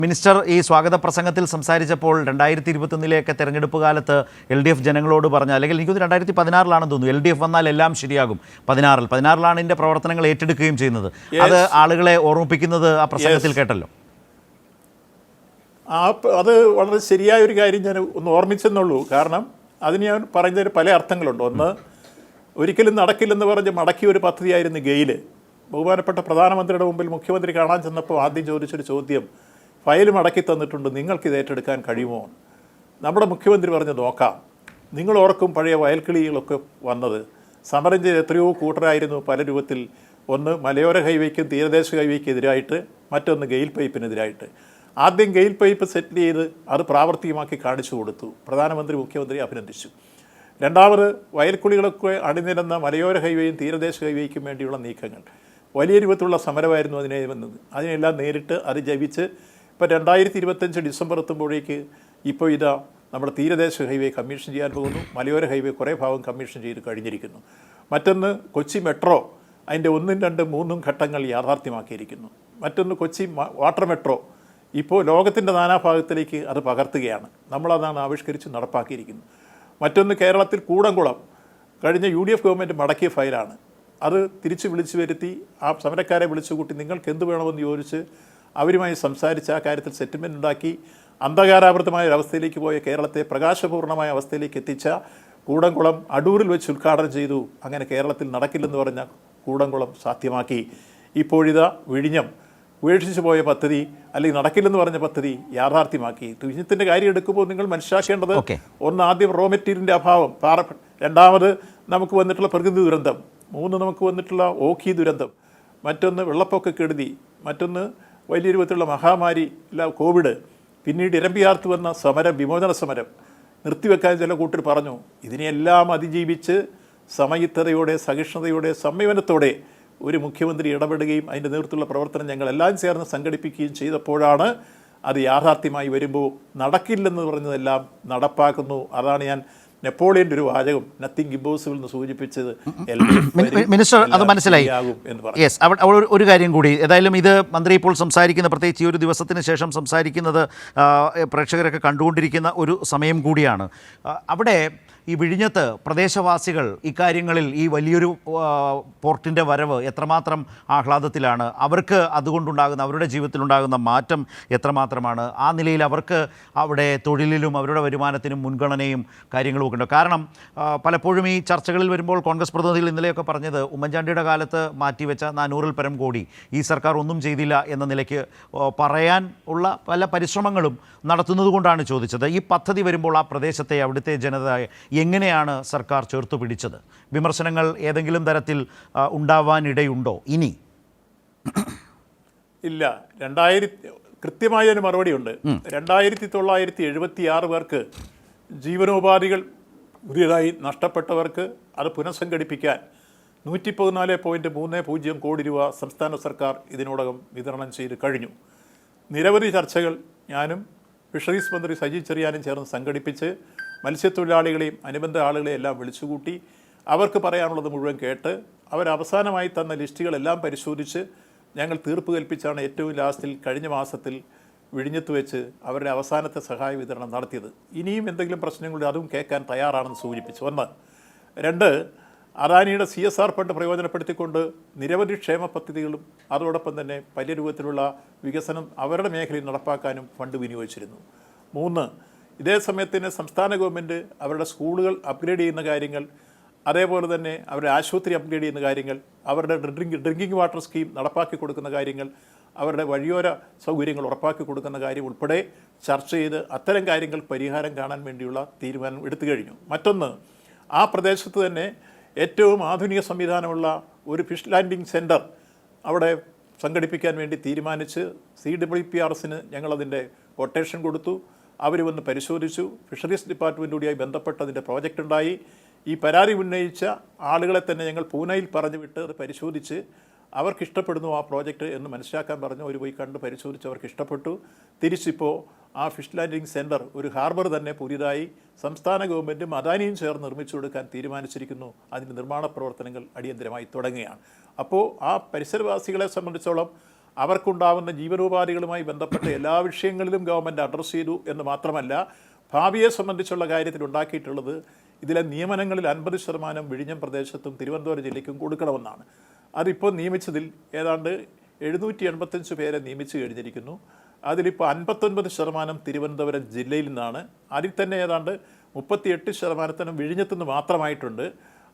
Minister ഈ സ്വാഗത പ്രസംഗത്തിൽ സംസാരിച്ചപ്പോൾ 2021 തെരഞ്ഞെടുപ്പ് കാലത്ത് LDF ജനങ്ങളോട് പറഞ്ഞ, അല്ലെങ്കിൽ എനിക്ക് 2016 തോന്നുന്നു, LDF വന്നാൽ എല്ലാം ശരിയാകും. 16 ഇതിൻ്റെ പ്രവർത്തനങ്ങൾ ഏറ്റെടുക്കുകയും ചെയ്യുന്നത്. അത് ആളുകളെ ഓർമ്മിപ്പിക്കുന്നത് ആ പ്രസംഗത്തിൽ കേട്ടല്ലോ. അത് വളരെ ശരിയായ ഒരു കാര്യം ഞാൻ ഒന്ന് ഓർമ്മിച്ചെന്നുള്ളൂ. കാരണം അതിന് ഞാൻ പറയുന്നതിന് പല അർത്ഥങ്ങളുണ്ട്. ഒന്ന്, ഒരിക്കലും നടക്കില്ലെന്ന് പറഞ്ഞ് മടക്കിയ ഒരു പദ്ധതിയായിരുന്നു ഗെയിൽ. ബഹുമാനപ്പെട്ട പ്രധാനമന്ത്രിയുടെ മുമ്പിൽ മുഖ്യമന്ത്രി കാണാൻ ചെന്നപ്പോൾ ആദ്യം ചോദിച്ചൊരു ചോദ്യം, ഫയൽ മടക്കി തന്നിട്ടുണ്ട്, നിങ്ങൾക്കിത് ഏറ്റെടുക്കാൻ കഴിയുമോ? നമ്മുടെ മുഖ്യമന്ത്രി പറഞ്ഞു, നോക്കാം. നിങ്ങൾ ഓർക്കും പഴയ വയൽക്കിളികളൊക്കെ വന്നത്. സമരം ചെയ്ത് എത്രയോ കൂട്ടരായിരുന്നു പല രൂപത്തിൽ. ഒന്ന് മലയോര ഹൈവേക്കും തീരദേശ ഹൈവേക്കും എതിരായിട്ട്, മറ്റൊന്ന് ഗെയിൽ പൈപ്പിനെതിരായിട്ട്. ആദ്യം ഗെയിൽ പൈപ്പ് സെറ്റിൽ ചെയ്ത് അത് പ്രാവർത്തികമാക്കി കാണിച്ചു കൊടുത്തു. പ്രധാനമന്ത്രി മുഖ്യമന്ത്രി അഭിനന്ദിച്ചു. രണ്ടാമത് വയൽക്കുളികളൊക്കെ അണിനിരന്ന മലയോര ഹൈവേയും തീരദേശ ഹൈവേക്കും വേണ്ടിയുള്ള നീക്കങ്ങൾ, വലിയ രൂപത്തിലുള്ള സമരമായിരുന്നു അതിനെ വന്നത്. അതിനെല്ലാം നേരിട്ട് അതിജീവിച്ച് ഇപ്പോൾ 2025 ഡിസംബർ എത്തുമ്പോഴേക്ക് ഇപ്പോൾ ഇതാ നമ്മുടെ തീരദേശ ഹൈവേ കമ്മീഷൻ ചെയ്യാൻ പോകുന്നു. മലയോര ഹൈവേ കുറേ ഭാഗം കമ്മീഷൻ ചെയ്ത് കഴിഞ്ഞിരിക്കുന്നു. മറ്റൊന്ന് കൊച്ചി മെട്രോ, അതിൻ്റെ 1, 2, 3 ഘട്ടങ്ങൾ യാഥാർത്ഥ്യമാക്കിയിരിക്കുന്നു. മറ്റൊന്ന് കൊച്ചി വാട്ടർ മെട്രോ, ഇപ്പോൾ ലോകത്തിൻ്റെ നാനാഭാഗത്തിലേക്ക് അത് പകർത്തുകയാണ്. നമ്മളതാണ് ആവിഷ്കരിച്ച് നടപ്പാക്കിയിരിക്കുന്നത്. മറ്റൊന്ന് കേരളത്തിൽ കൂടംകുളം കഴിഞ്ഞ UDF ഗവൺമെൻറ് മടക്കിയ ഫയലാണ്. അത് തിരിച്ച് വിളിച്ചു വരുത്തി ആ സമരക്കാരെ വിളിച്ചുകൂട്ടി നിങ്ങൾക്ക് എന്ത് വേണമെന്ന് ചോദിച്ച് അവരുമായി സംസാരിച്ച് ആ കാര്യത്തിൽ സെറ്റിൽമെൻറ്റ് ഉണ്ടാക്കി അന്ധകാരാവൃതമായ ഒരവസ്ഥയിലേക്ക് പോയ കേരളത്തെ പ്രകാശപൂർണമായ അവസ്ഥയിലേക്ക് എത്തിച്ച കൂടംകുളം അടൂരിൽ വെച്ച് ഉദ്ഘാടനം ചെയ്തു. അങ്ങനെ കേരളത്തിൽ നടക്കില്ലെന്ന് പറഞ്ഞ കൂടംകുളം സാധ്യമാക്കി. ഇപ്പോഴിതാ വിഴിഞ്ഞം ഉപേക്ഷിച്ചു പോയ പദ്ധതി, അല്ലെങ്കിൽ നടക്കില്ലെന്ന് പറഞ്ഞ പദ്ധതി യാഥാർത്ഥ്യമാക്കി. വിഴിഞ്ഞത്തിൻ്റെ കാര്യം എടുക്കുമ്പോൾ നിങ്ങൾ മനസ്സിലാക്കേണ്ടത്, ഒന്ന്, ആദ്യം റോ മെറ്റീരിയലിൻ്റെ അഭാവം, രണ്ടാമത് നമുക്ക് വന്നിട്ടുള്ള പ്രകൃതി ദുരന്തം, 3 നമുക്ക് വന്നിട്ടുള്ള ഓഖി ദുരന്തം, മറ്റൊന്ന് വെള്ളപ്പൊക്ക കെടുതി, മറ്റൊന്ന് വലിയ രൂപത്തിലുള്ള മഹാമാരി, കോവിഡ്, പിന്നീട് ഇരമ്പിയാർത്ത് വന്ന സമരം, വിമോചന സമരം നിർത്തിവെക്കാൻ ചില കൂട്ടർ പറഞ്ഞു. ഇതിനെല്ലാം അതിജീവിച്ച് സമയിത്തതയോടെ, സഹിഷ്ണുതയോടെ, സംയമനത്തോടെ ഒരു മുഖ്യമന്ത്രി ഇടപെടുകയും അതിൻ്റെ നേതൃത്വത്തിലുള്ള പ്രവർത്തനം ഞങ്ങളെല്ലാം ചേർന്ന് സംഘടിപ്പിക്കുകയും ചെയ്തപ്പോഴാണ് അത് യാഥാർത്ഥ്യമായി വരുമ്പോൾ നടക്കില്ലെന്ന് പറഞ്ഞതെല്ലാം നടപ്പാക്കുന്നു. അതാണ് ഞാൻ നെപ്പോളിയൻ്റെ ഒരു വാചകം, നത്തിങ് ഇമ്പോസിബിൾ എന്ന് സൂചിപ്പിച്ചത്. മിനിസ്റ്റർ അത് മനസ്സിലായി. യെസ്, അവിടെ ഒരു കാര്യം കൂടി, ഏതായാലും ഇത് മന്ത്രി ഇപ്പോൾ സംസാരിക്കുന്ന, പ്രത്യേകിച്ച് ഈ ഒരു ദിവസത്തിന് ശേഷം സംസാരിക്കുന്നത് പ്രേക്ഷകരൊക്കെ കണ്ടുകൊണ്ടിരിക്കുന്ന ഒരു സമയം കൂടിയാണ്. അവിടെ ഈ വിഴിഞ്ഞത്ത് പ്രദേശവാസികൾ ഇക്കാര്യങ്ങളിൽ ഈ വലിയൊരു പോർട്ടിൻ്റെ വരവ് എത്രമാത്രം ആഹ്ലാദത്തിലാണ്, അവർക്ക് അതുകൊണ്ടുണ്ടാകുന്ന, അവരുടെ ജീവിതത്തിലുണ്ടാകുന്ന മാറ്റം എത്രമാത്രമാണ്, ആ നിലയിൽ അവർക്ക് അവിടെ തൊഴിലിലും അവരുടെ വരുമാനത്തിനും മുൻഗണനയും കാര്യങ്ങളും ഒക്കെ ഉണ്ട്. കാരണം പലപ്പോഴും ഈ ചർച്ചകളിൽ വരുമ്പോൾ കോൺഗ്രസ് പ്രതിനിധികൾ ഇന്നലെയൊക്കെ പറഞ്ഞത്, ഉമ്മൻചാണ്ടിയുടെ കാലത്ത് മാറ്റിവെച്ച 400-ൽ പരം കോടി ഈ സർക്കാർ ഒന്നും ചെയ്തില്ല എന്ന നിലയ്ക്ക് പറയാൻ ഉള്ള പല പരിശ്രമങ്ങളും നടത്തുന്നത് കൊണ്ടാണ് ചോദിച്ചത്. ഈ പദ്ധതി വരുമ്പോൾ ആ പ്രദേശത്തെ, അവിടുത്തെ ജനത എങ്ങനെയാണ് സർക്കാർ ചേർത്തു പിടിച്ചത്? വിമർശനങ്ങൾ ഏതെങ്കിലും തരത്തിൽ ഉണ്ടാവാനിടയുണ്ടോ ഇനി? ഇല്ല, കൃത്യമായ ഒരു മറുപടിയുണ്ട്. 2976 പേർക്ക് ജീവനോപാധികൾ പുതിയതായി നഷ്ടപ്പെട്ടവർക്ക് അത് പുനഃസംഘടിപ്പിക്കാൻ 114.30 കോടി രൂപ സംസ്ഥാന സർക്കാർ ഇതിനോടകം വിതരണം ചെയ്ത് കഴിഞ്ഞു. നിരവധി ചർച്ചകൾ ഞാനും ഫിഷറീസ് മന്ത്രി സജി ചെറിയാനും ചേർന്ന് സംഘടിപ്പിച്ച് മത്സ്യത്തൊഴിലാളികളെയും അനുബന്ധ ആളുകളെയും എല്ലാം വിളിച്ചുകൂട്ടി അവർക്ക് പറയാനുള്ളത് മുഴുവൻ കേട്ട് അവരവസാനമായി തന്ന ലിസ്റ്റുകളെല്ലാം പരിശോധിച്ച് ഞങ്ങൾ തീർപ്പ് കൽപ്പിച്ചാണ് ഏറ്റവും ലാസ്റ്റിൽ കഴിഞ്ഞ മാസത്തിൽ വിഴിഞ്ഞത്ത് വെച്ച് അവരുടെ അവസാനത്തെ സഹായ വിതരണം നടത്തിയത്. ഇനിയും എന്തെങ്കിലും പ്രശ്നങ്ങളുണ്ട്, അതും കേൾക്കാൻ തയ്യാറാണെന്ന് സൂചിപ്പിച്ചു. 1. 2, അദാനിയുടെ CSR ഫണ്ട് പ്രയോജനപ്പെടുത്തിക്കൊണ്ട് നിരവധി ക്ഷേമ പദ്ധതികളും അതോടൊപ്പം തന്നെ വലിയ രൂപത്തിലുള്ള വികസനം അവരുടെ മേഖലയിൽ നടപ്പാക്കാനും ഫണ്ട് വിനിയോഗിച്ചിരുന്നു. 3, ഇതേ സമയത്തിന് സംസ്ഥാന ഗവൺമെൻറ് അവരുടെ സ്കൂളുകൾ അപ്ഗ്രേഡ് ചെയ്യുന്ന കാര്യങ്ങൾ, അതേപോലെ തന്നെ അവരുടെ ആശുപത്രി അപ്ഗ്രേഡ് ചെയ്യുന്ന കാര്യങ്ങൾ, അവരുടെ ഡ്രിങ്കിങ് വാട്ടർ സ്കീം നടപ്പാക്കി കൊടുക്കുന്ന കാര്യങ്ങൾ, അവരുടെ വഴിയോര സൗകര്യങ്ങൾ ഉറപ്പാക്കി കൊടുക്കുന്ന കാര്യം ഉൾപ്പെടെ ചർച്ച ചെയ്ത് അത്തരം കാര്യങ്ങൾ പരിഹാരം കാണാൻ വേണ്ടിയുള്ള തീരുമാനം എടുത്തു കഴിഞ്ഞു. മറ്റൊന്ന്, ആ പ്രദേശത്ത് തന്നെ ഏറ്റവും ആധുനിക സംവിധാനമുള്ള ഒരു ലാൻഡിംഗ് സെൻറ്റർ അവിടെ സംഘടിപ്പിക്കാൻ വേണ്ടി തീരുമാനിച്ച് CWPRSന് ഞങ്ങളതിൻ്റെ കൊട്ടേഷൻ കൊടുത്തു. അവർ വന്ന് പരിശോധിച്ചു. ഫിഷറീസ് ഡിപ്പാർട്ട്മെൻറ്റോടുമായി ബന്ധപ്പെട്ട് അതിൻ്റെ പ്രോജക്റ്റ് ഉണ്ടായി. ഈ പരാതി ഉന്നയിച്ച ആളുകളെ തന്നെ ഞങ്ങൾ പൂനെയിൽ പറഞ്ഞു വിട്ട് അത് പരിശോധിച്ച് അവർക്കിഷ്ടപ്പെടുന്നു ആ പ്രോജക്റ്റ് എന്ന് മനസ്സിലാക്കാൻ പറഞ്ഞു. അവർ പോയി കണ്ട് പരിശോധിച്ച് അവർക്ക് ഇഷ്ടപ്പെട്ടു. തിരിച്ചിപ്പോൾ ആ ഫിഷ് ലാൻഡിംഗ് സെൻറ്റർ, ഒരു ഹാർബർ തന്നെ പുതിയതായി സംസ്ഥാന ഗവൺമെൻറ്റും അദാനിയും ചേർന്ന് നിർമ്മിച്ചു കൊടുക്കാൻ തീരുമാനിച്ചിരിക്കുന്നു. അതിൻ്റെ നിർമ്മാണ പ്രവർത്തനങ്ങൾ അടിയന്തരമായി തുടങ്ങുകയാണ്. അപ്പോൾ ആ പരിസരവാസികളെ സംബന്ധിച്ചോളം അവർക്കുണ്ടാവുന്ന ജീവനോപാധികളുമായി ബന്ധപ്പെട്ട എല്ലാ വിഷയങ്ങളിലും ഗവൺമെൻറ് അഡ്രസ്സ് ചെയ്തു എന്ന് മാത്രമല്ല, ഭാവിയെ സംബന്ധിച്ചുള്ള കാര്യത്തിൽ ഉണ്ടാക്കിയിട്ടുള്ളത് ഇതിലെ നിയമനങ്ങളിൽ 50% വിഴിഞ്ഞം പ്രദേശത്തും തിരുവനന്തപുരം ജില്ലയ്ക്കും കൊടുക്കണമെന്നാണ്. അതിപ്പോൾ നിയമിച്ചതിൽ ഏതാണ്ട് 785 പേരെ നിയമിച്ചു കഴിഞ്ഞിരിക്കുന്നു. അതിലിപ്പോൾ 59% തിരുവനന്തപുരം ജില്ലയിൽ നിന്നാണ്. അതിൽ തന്നെ ഏതാണ്ട് 38% വിഴിഞ്ഞത്തു നിന്ന് മാത്രമായിട്ടുണ്ട്.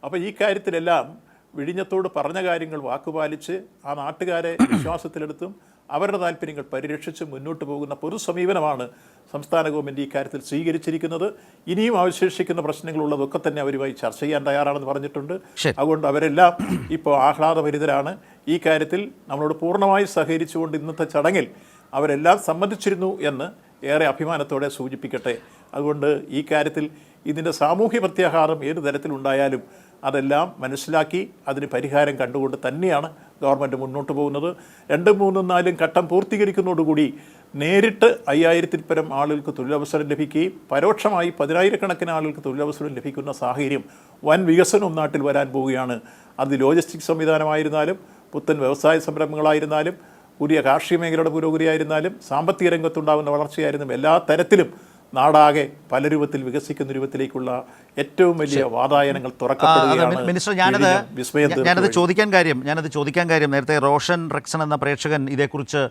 അപ്പോൾ ഈ കാര്യത്തിലെല്ലാം വിഴിഞ്ഞത്തോട് പറഞ്ഞ കാര്യങ്ങൾ വാക്കുപാലിച്ച് ആ നാട്ടുകാരെ വിശ്വാസത്തിലെടുത്തും അവരുടെ താല്പര്യങ്ങൾ പരിരക്ഷിച്ച് മുന്നോട്ട് പോകുന്ന പൊതു സമീപനമാണ് സംസ്ഥാന ഗവൺമെൻറ് ഈ കാര്യത്തിൽ സ്വീകരിച്ചിരിക്കുന്നത്. ഇനിയും അവശേഷിക്കുന്ന പ്രശ്നങ്ങളുള്ളതൊക്കെ തന്നെ അവരുമായി ചർച്ച ചെയ്യാൻ തയ്യാറാണെന്ന് പറഞ്ഞിട്ടുണ്ട്. അതുകൊണ്ട് അവരെല്ലാം ഇപ്പോൾ ആഹ്ലാദഭരിതരാണ്. ഈ കാര്യത്തിൽ നമ്മളോട് പൂർണ്ണമായി സഹകരിച്ചുകൊണ്ട് ഇന്നത്തെ ചടങ്ങിൽ അവരെല്ലാം സമ്മതിച്ചിരുന്നു എന്ന് ഏറെ അഭിമാനത്തോടെ സൂചിപ്പിക്കട്ടെ. അതുകൊണ്ട് ഈ കാര്യത്തിൽ ഇതിൻ്റെ സാമൂഹ്യ പ്രത്യാഘാതം ഏത് തരത്തിലുണ്ടായാലും അതെല്ലാം മനസ്സിലാക്കി അതിന് പരിഹാരം കണ്ടുകൊണ്ട് തന്നെയാണ് ഗവൺമെൻറ് മുന്നോട്ട് പോകുന്നത്. 2, 3, 4 ഘട്ടം പൂർത്തീകരിക്കുന്നതോടുകൂടി നേരിട്ട് 5000-ൽ പരം ആളുകൾക്ക് തൊഴിലവസരം ലഭിക്കുകയും പരോക്ഷമായി 10,000-കണക്കിന് ആളുകൾക്ക് തൊഴിലവസരം ലഭിക്കുന്ന സാഹചര്യം, വൻ വികസനം നാട്ടിൽ വരാൻ പോവുകയാണ്. അത് ലോജിസ്റ്റിക് സംവിധാനമായിരുന്നാലും, പുത്തൻ വ്യവസായ സംരംഭങ്ങളായിരുന്നാലും, പുതിയ കാർഷിക മേഖലയുടെ പുരോഗതിയായിരുന്നാലും, സാമ്പത്തിക രംഗത്തുണ്ടാകുന്ന വളർച്ചയായിരുന്നാലും എല്ലാ തരത്തിലും നാടാകെ പല രൂപത്തിൽ വികസിക്കുന്ന രൂപത്തിലേക്കുള്ള ഏറ്റവും വലിയ വാതായനങ്ങൾ തുറക്കപ്പെടുകയാണ്. മിനിസ്റ്റർ, ഞാനത് ചോദിക്കാൻ കാര്യം നേരത്തെ റോഷൻ റെക്സൺ എന്ന പ്രേക്ഷകൻ ഇതേക്കുറിച്ച്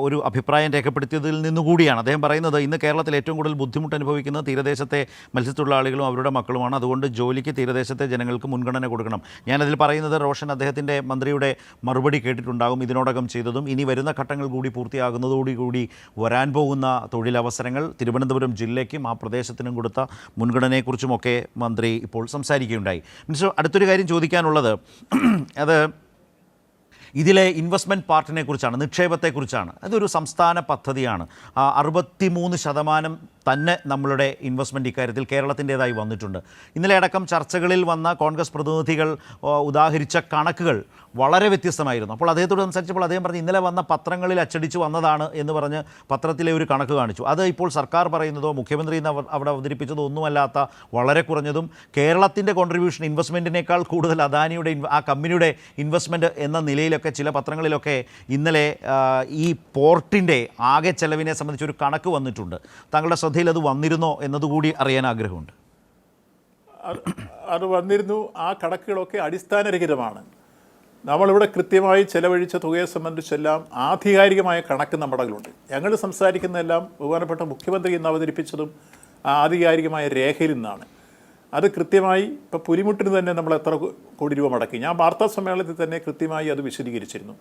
ഒരു അഭിപ്രായം രേഖപ്പെടുത്തിയതിൽ നിന്നുകൂടിയാണ്. അദ്ദേഹം പറയുന്നത് ഇന്ന് കേരളത്തിൽ ഏറ്റവും കൂടുതൽ ബുദ്ധിമുട്ട് അനുഭവിക്കുന്നത് തീരദേശത്തെ മത്സ്യത്തൊഴിലാളികളും അവരുടെ മക്കളുമാണ്. അതുകൊണ്ട് ജോലിക്ക് തീരദേശത്തെ ജനങ്ങൾക്ക് മുൻഗണന കൊടുക്കണം. ഞാനതിൽ പറയുന്നത് റോഷൻ അദ്ദേഹത്തിൻ്റെ മന്ത്രിയുടെ മറുപടി കേട്ടിട്ടുണ്ടാകും. ഇതിനോടകം ചെയ്തതും ഇനി വരുന്ന ഘട്ടങ്ങൾ കൂടി പൂർത്തിയാകുന്നതോടുകൂടി വരാൻ പോകുന്ന തൊഴിലവസരങ്ങൾ തിരുവനന്തപുരം ജില്ലയ്ക്കും ആ പ്രദേശത്തിനും കൊടുത്ത മുൻഗണനയെക്കുറിച്ചുമൊക്കെ മന്ത്രി ഇപ്പോൾ സംസാരിക്കുകയുണ്ടായി. മിനിസ്റ്റർ, അടുത്തൊരു കാര്യം ചോദിക്കാനുള്ളത് അത് ഇതിലെ ഇൻവെസ്റ്റ്മെൻറ്റ് പാർട്ടിനെ കുറിച്ചാണ്, നിക്ഷേപത്തെക്കുറിച്ചാണ്. അതൊരു സംസ്ഥാന പദ്ധതിയാണ്. 63% തന്നെ നമ്മളുടെ ഇൻവെസ്റ്റ്മെൻറ്റ് ഇക്കാര്യത്തിൽ കേരളത്തിൻ്റേതായി വന്നിട്ടുണ്ട്. ഇന്നലെ അടക്കം ചർച്ചകളിൽ വന്ന കോൺഗ്രസ് പ്രതിനിധികൾ ഉദാഹരിച്ച കണക്കുകൾ വളരെ വ്യത്യസ്തമായിരുന്നു. അപ്പോൾ അദ്ദേഹത്തോട് സംസാരിച്ചപ്പോൾ അദ്ദേഹം പറഞ്ഞു ഇന്നലെ വന്ന പത്രങ്ങളിൽ അച്ചടിച്ച് വന്നതാണ് എന്ന് പറഞ്ഞ് പത്രത്തിലെ ഒരു കണക്ക് കാണിച്ചു. അത് ഇപ്പോൾ സർക്കാർ പറയുന്നതോ മുഖ്യമന്ത്രി അവിടെ അവതരിപ്പിച്ചതോ ഒന്നുമല്ലാത്ത വളരെ കുറഞ്ഞതും കേരളത്തിൻ്റെ കോൺട്രിബ്യൂഷൻ ഇൻവെസ്റ്റ്മെൻറ്റിനേക്കാൾ കൂടുതൽ അദാനിയുടെ ആ കമ്പനിയുടെ ഇൻവെസ്റ്റ്മെൻറ്റ് എന്ന നിലയിലൊക്കെ ചില പത്രങ്ങളിലൊക്കെ ഇന്നലെ ഈ പോർട്ടിൻ്റെ ആകെ ചെലവിനെ സംബന്ധിച്ചൊരു കണക്ക് വന്നിട്ടുണ്ട്. താങ്കളുടെ ശ്രദ്ധയിൽ അത് വന്നിരുന്നോ എന്നതുകൂടി അറിയാൻ ആഗ്രഹമുണ്ട്. അത് വന്നിരുന്നു. ആ കണക്കുകളൊക്കെ അടിസ്ഥാനരഹിതമാണ്. നമ്മളിവിടെ കൃത്യമായി ചെലവഴിച്ച തുകയെ സംബന്ധിച്ചെല്ലാം ആധികാരികമായ കണക്ക് നമ്മുടെ കയ്യിലുണ്ട്. ഞങ്ങൾ സംസാരിക്കുന്നതെല്ലാം ബഹുമാനപ്പെട്ട മുഖ്യമന്ത്രി ഇന്ന് അവതരിപ്പിച്ചതും ആധികാരികമായ രേഖയിൽ നിന്നാണ്. അത് കൃത്യമായി ഇപ്പോൾ പുലിമുട്ടിന് തന്നെ നമ്മൾ എത്ര കോടി രൂപ മുടക്കി, ഞാൻ വാർത്താ സമ്മേളനത്തിൽ തന്നെ കൃത്യമായി അത് വിശദീകരിച്ചിരുന്നു.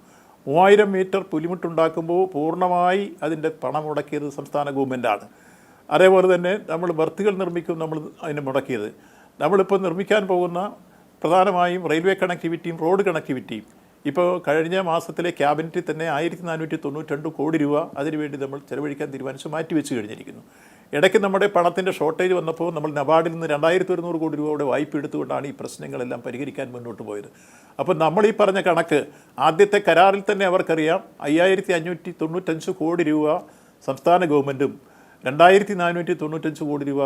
3000 മീറ്റർ പുലിമുട്ടുണ്ടാക്കുമ്പോൾ പൂർണ്ണമായി അതിൻ്റെ പണം മുടക്കിയത് സംസ്ഥാന ഗവൺമെൻറ്റാണ്. അതേപോലെ തന്നെ നമ്മൾ ബർത്തുകൾ നിർമ്മിക്കും നമ്മൾ അതിന് മുടക്കിയത്. നമ്മളിപ്പോൾ നിർമ്മിക്കാൻ പോകുന്ന പ്രധാനമായും റെയിൽവേ കണക്ടിവിറ്റിയും റോഡ് കണക്ടിവിറ്റിയും ഇപ്പോൾ കഴിഞ്ഞ മാസത്തിലെ ക്യാബിനറ്റിൽ തന്നെ 1492 കോടി രൂപ അതിനുവേണ്ടി നമ്മൾ ചെലവഴിക്കാൻ തീരുമാനിച്ച് മാറ്റിവെച്ച് കഴിഞ്ഞിരിക്കുന്നു. ഇടയ്ക്ക് നമ്മുടെ പണത്തിൻ്റെ ഷോർട്ടേജ് വന്നപ്പോൾ നമ്മൾ നബാർഡിൽ നിന്ന് 2100 കോടി രൂപയുടെ വായ്പ എടുത്തുകൊണ്ടാണ് ഈ പ്രശ്നങ്ങളെല്ലാം പരിഹരിക്കാൻ മുന്നോട്ട് പോയത്. അപ്പോൾ നമ്മൾ ഈ പറഞ്ഞ കണക്ക് ആദ്യത്തെ കരാറിൽ തന്നെ അവർക്കറിയാം. 5595 കോടി രൂപ സംസ്ഥാന ഗവൺമെൻറ്റും 2495 കോടി രൂപ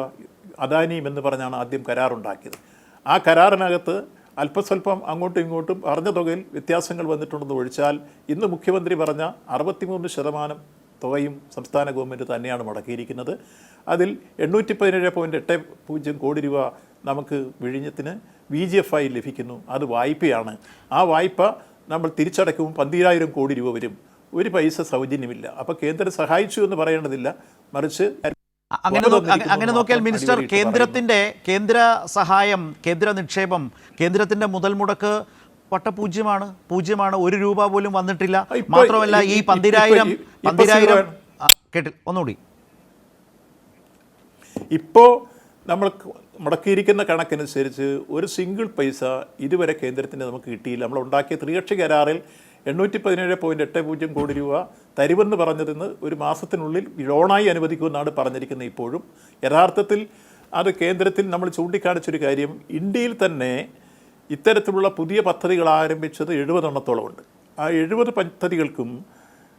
അദാനിയും എന്ന് പറഞ്ഞാണ് ആദ്യം കരാറുണ്ടാക്കിയത്. ആ കരാറിനകത്ത് അല്പസ്വല്പം അങ്ങോട്ടും ഇങ്ങോട്ടും പറഞ്ഞ തുകയിൽ വ്യത്യാസങ്ങൾ വന്നിട്ടുണ്ടെന്ന് ഒഴിച്ചാൽ ഇന്ന് മുഖ്യമന്ത്രി പറഞ്ഞ 63% തുകയും സംസ്ഥാന ഗവൺമെൻറ് തന്നെയാണ് മുടക്കിയിരിക്കുന്നത്. അതിൽ 817.80 കോടി രൂപ നമുക്ക് വിഴിഞ്ഞത്തിന് VGF ലഭിക്കുന്നു. അത് വായ്പയാണ്. ആ വായ്പ നമ്മൾ തിരിച്ചടയ്ക്കുമ്പോൾ 12,000 കോടി രൂപ വരും. ഒരു പൈസ സൗജന്യമില്ല. അപ്പോൾ കേന്ദ്രം സഹായിച്ചു എന്ന് പറയേണ്ടതില്ല, മറിച്ച് അങ്ങനെ നോക്കിയാൽ മിനിസ്റ്റർ, കേന്ദ്ര സഹായം, കേന്ദ്ര നിക്ഷേപം, കേന്ദ്രത്തിൻ്റെ മുതൽ മുടക്ക് പൂജ്യമാണ്. 1 രൂപ പോലും വന്നിട്ടില്ല. മാത്രമല്ല ഈ 12,000 കേട്ടില്ല, ഒന്നുകൂടി. ഇപ്പോൾ നമ്മൾ മുടക്കിയിരിക്കുന്ന കണക്കനുസരിച്ച് ഒരു സിംഗിൾ പൈസ ഇതുവരെ കേന്ദ്രത്തിന് നമുക്ക് കിട്ടിയില്ല. നമ്മൾ ഉണ്ടാക്കിയ ത്രികക്ഷി കരാറിൽ 817.80 കോടി രൂപ തരുമെന്ന് പറഞ്ഞതിന് ഒരു മാസത്തിനുള്ളിൽ ലോണായി അനുവദിക്കുമെന്നാണ് പറഞ്ഞിരിക്കുന്നത്. ഇപ്പോഴും യഥാർത്ഥത്തിൽ അത് കേന്ദ്രത്തിൽ നമ്മൾ ചൂണ്ടിക്കാണിച്ചൊരു കാര്യം, ഇന്ത്യയിൽ തന്നെ ഇത്തരത്തിലുള്ള പുതിയ പദ്ധതികൾ ആരംഭിച്ചത് 70 എണ്ണത്തോളം ഉണ്ട്. ആ 70 പദ്ധതികൾക്കും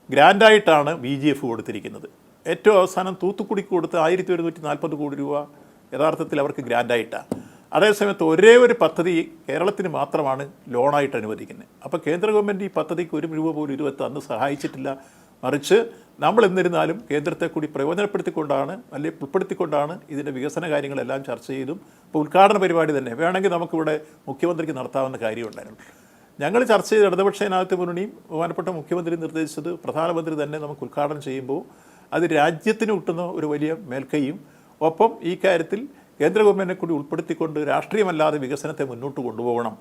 ഗ്രാൻഡായിട്ടാണ് VGF കൊടുത്തിരിക്കുന്നത്. ഏറ്റവും അവസാനം തൂത്തുക്കുടിക്ക് കൊടുത്ത് 1140 കോടി രൂപ യഥാർത്ഥത്തിൽ അവർക്ക് ഗ്രാൻഡായിട്ടാണ്. അതേസമയത്ത് ഒരേ ഒരു പദ്ധതി കേരളത്തിന് മാത്രമാണ് ലോണായിട്ട് അനുവദിക്കുന്നത്. അപ്പോൾ കേന്ദ്ര ഗവൺമെൻറ് ഈ പദ്ധതിക്ക് 1 രൂപ പോലും 20 അന്ന് സഹായിച്ചിട്ടില്ല. മറിച്ച് നമ്മൾ എന്നിരുന്നാലും കേന്ദ്രത്തെ കൂടി പ്രയോജനപ്പെടുത്തിക്കൊണ്ടാണ് അല്ലെങ്കിൽ ഉൾപ്പെടുത്തിക്കൊണ്ടാണ് ഇതിൻ്റെ വികസന കാര്യങ്ങളെല്ലാം ചർച്ച ചെയ്തും ഇപ്പോൾ ഉദ്ഘാടന പരിപാടി തന്നെ വേണമെങ്കിൽ നമുക്കിവിടെ മുഖ്യമന്ത്രിക്ക് നടത്താവുന്ന കാര്യമുണ്ടായിരുന്നു. ഞങ്ങൾ ചർച്ച ചെയ്ത ഇടതുപക്ഷ ജനാധിപത്യ മുന്നണിയും ബഹുമാനപ്പെട്ട മുഖ്യമന്ത്രി നിർദ്ദേശിച്ചത് പ്രധാനമന്ത്രി തന്നെ നമുക്ക് ഉദ്ഘാടനം ചെയ്യുമ്പോൾ അത് രാജ്യത്തിന് കിട്ടുന്ന ഒരു വലിയ മേൽക്കൈയും ഒപ്പം ഈ കാര്യത്തിൽ കേന്ദ്ര ഗവൺമെൻറ്റിനെ കൂടി ഉൾപ്പെടുത്തിക്കൊണ്ട് രാഷ്ട്രീയമല്ലാതെ വികസനത്തെ മുന്നോട്ട് കൊണ്ടുപോകണം.